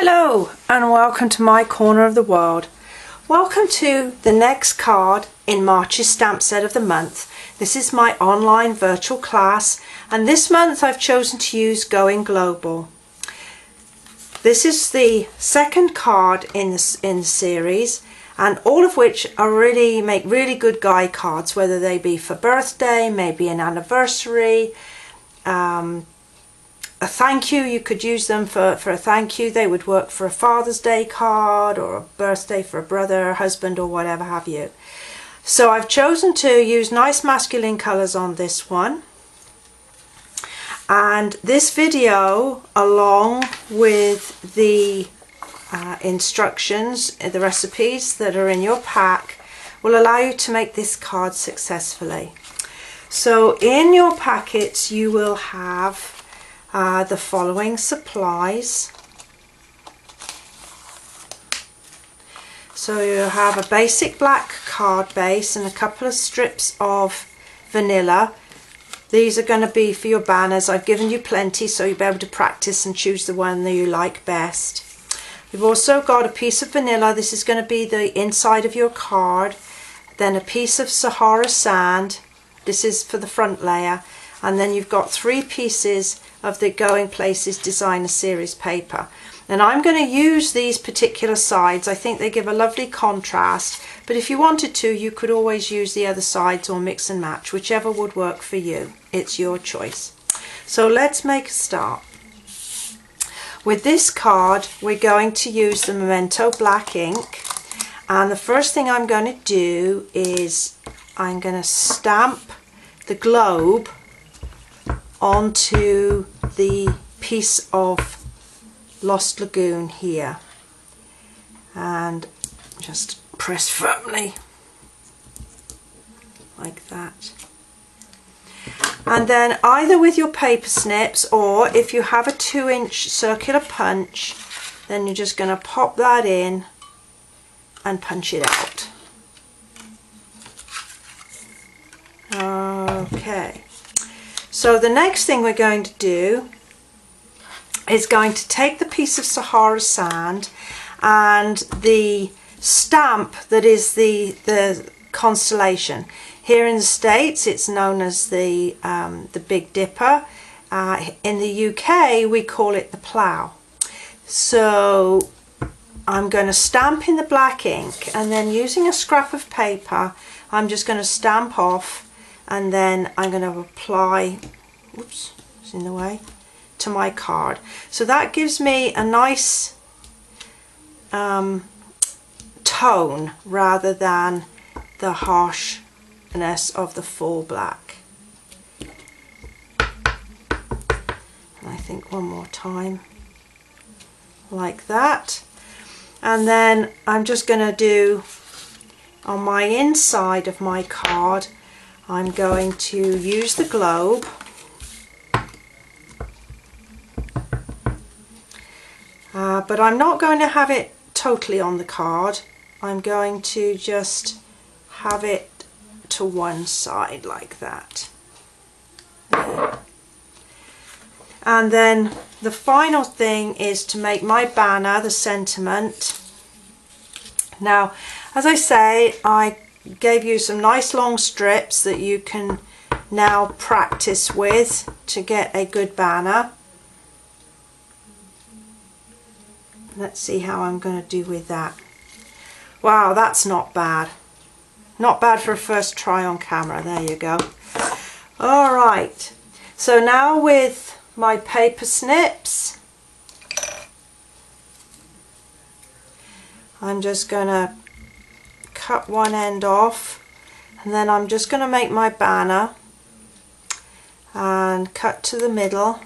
Hello and welcome to my corner of the world. Welcome to the next card in March's stamp set of the month. This is my online virtual class, and this month I've chosen to use Going Global. This is the second card in the series, and all of which are make really good guide cards, whether they be for birthday, maybe an anniversary, a thank you. You could use them for a thank you. They would work for a Father's Day card or a birthday for a brother, husband, or whatever have you. So I've chosen to use nice masculine colours on this one. And this video, along with the instructions, the recipes that are in your pack, will allow you to make this card successfully. So in your packets you will have the following supplies. So you have a basic black card base and a couple of strips of vanilla. These are going to be for your banners. I've given you plenty so you'll be able to practice and choose the one that you like best. You've also got a piece of vanilla. This is going to be the inside of your card. Then a piece of Sahara sand. This is for the front layer. And then you've got 3 pieces of the Going Places Designer Series paper. And I'm going to use these particular sides. I think they give a lovely contrast, but if you wanted to, you could always use the other sides or mix and match, whichever would work for you. It's your choice. So let's make a start. With this card, we're going to use the Memento black ink, and the first thing I'm going to do is I'm going to stamp the globe onto the piece of Lost Lagoon here, and just press firmly like that. And then either with your paper snips, or if you have a 2-inch circular punch, then you're just going to pop that in and punch it out. Okay. So the next thing we're going to do is going to take the piece of Sahara sand and the stamp that is the constellation. Here in the States it's known as the Big Dipper. In the UK we call it the plough. So I'm going to stamp in the black ink, and then using a scrap of paper I'm just going to stamp off, and then I'm going to apply, oops, it's in the way, to my card. So that gives me a nice tone rather than the harshness of the full black. And I think one more time like that. And then I'm just going to do on my inside of my card, I'm going to use the globe, but I'm not going to have it totally on the card. I'm going to just have it to one side like that. There. And then the final thing is to make my banner, the sentiment. Now, as I say, I gave you some nice long strips that you can now practice with to get a good banner. Let's see how I'm going to do with that. Wow, that's not bad. Not bad for a first try on camera. There you go. All right. So now with my paper snips, I'm just going to cut one end off, and then I'm just going to make my banner and cut to the middle,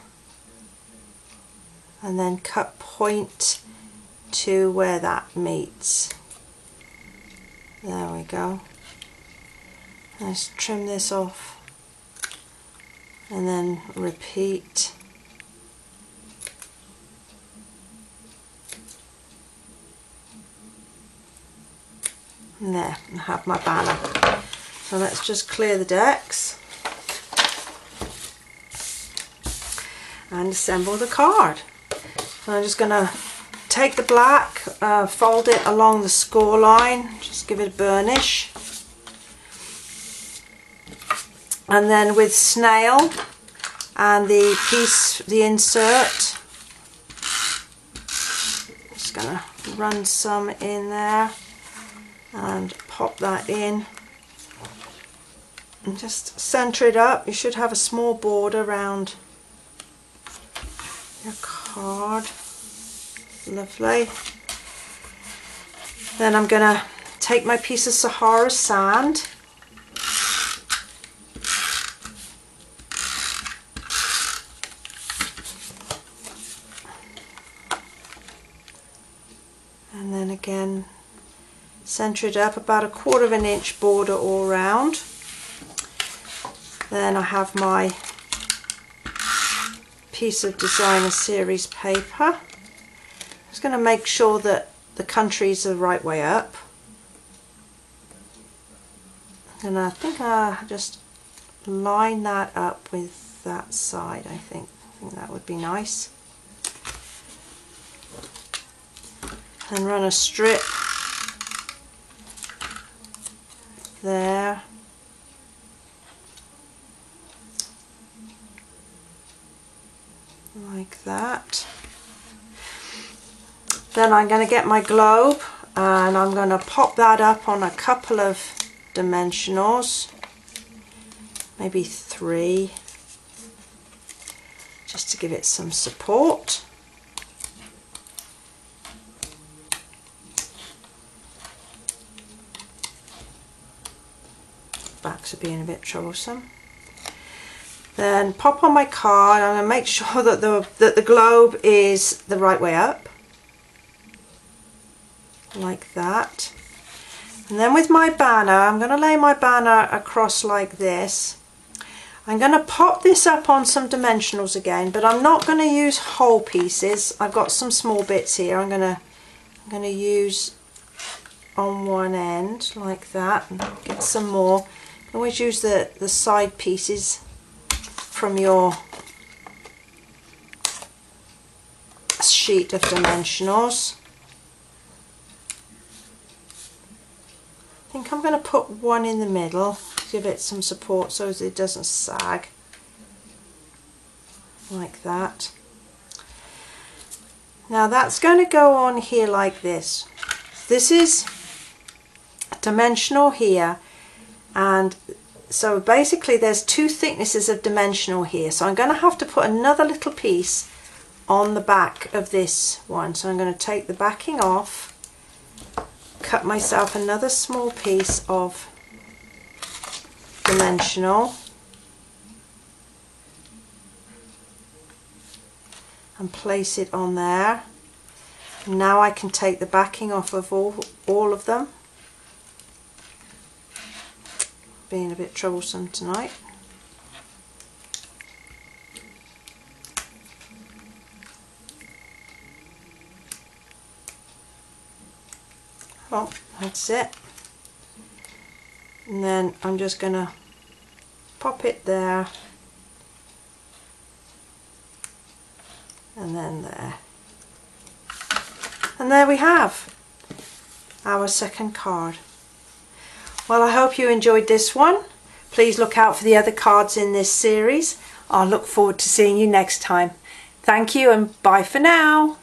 and then cut point to where that meets. There we go. Let's trim this off and then repeat. And there, and have my banner. So let's just clear the decks and assemble the card. So I'm just going to take the black, fold it along the score line, just give it a burnish. And then with snail and the piece, the insert, just gonna run some in there and pop that in and just center it up. You should have a small border around your card. Lovely. Then I'm gonna take my piece of Sahara sand, and then again center it up, about 1/4 of an inch border all round. Then I have my piece of designer series paper. I'm just going to make sure that the countries are the right way up, and I think I'll just line that up with that side. I think that would be nice. And run a strip there, like that. Then I'm going to get my globe and I'm going to pop that up on a couple of dimensionals, maybe 3, just to give it some support. Backs are being a bit troublesome. Then pop on my card. I'm going to make sure that the globe is the right way up, like that. And then with my banner, I'm going to lay my banner across like this. I'm going to pop this up on some dimensionals again, but I'm not going to use whole pieces. I've got some small bits here. I'm going to use on one end like that, and get some more. You can always use the side pieces from your sheet of dimensionals. I think I'm going to put one in the middle, give it some support so that it doesn't sag, like that. Now that's going to go on here like this. This is dimensional here, and so basically there's 2 thicknesses of dimensional here, so I'm going to have to put another little piece on the back of this one. So I'm going to take the backing off, cut myself another small piece of dimensional, and place it on there. Now I can take the backing off of all of them. Being a bit troublesome tonight. Oh, that's it. And then I'm just going to pop it there, and then there. And there we have our second card. Well, I hope you enjoyed this one. Please look out for the other cards in this series. I'll look forward to seeing you next time. Thank you and bye for now.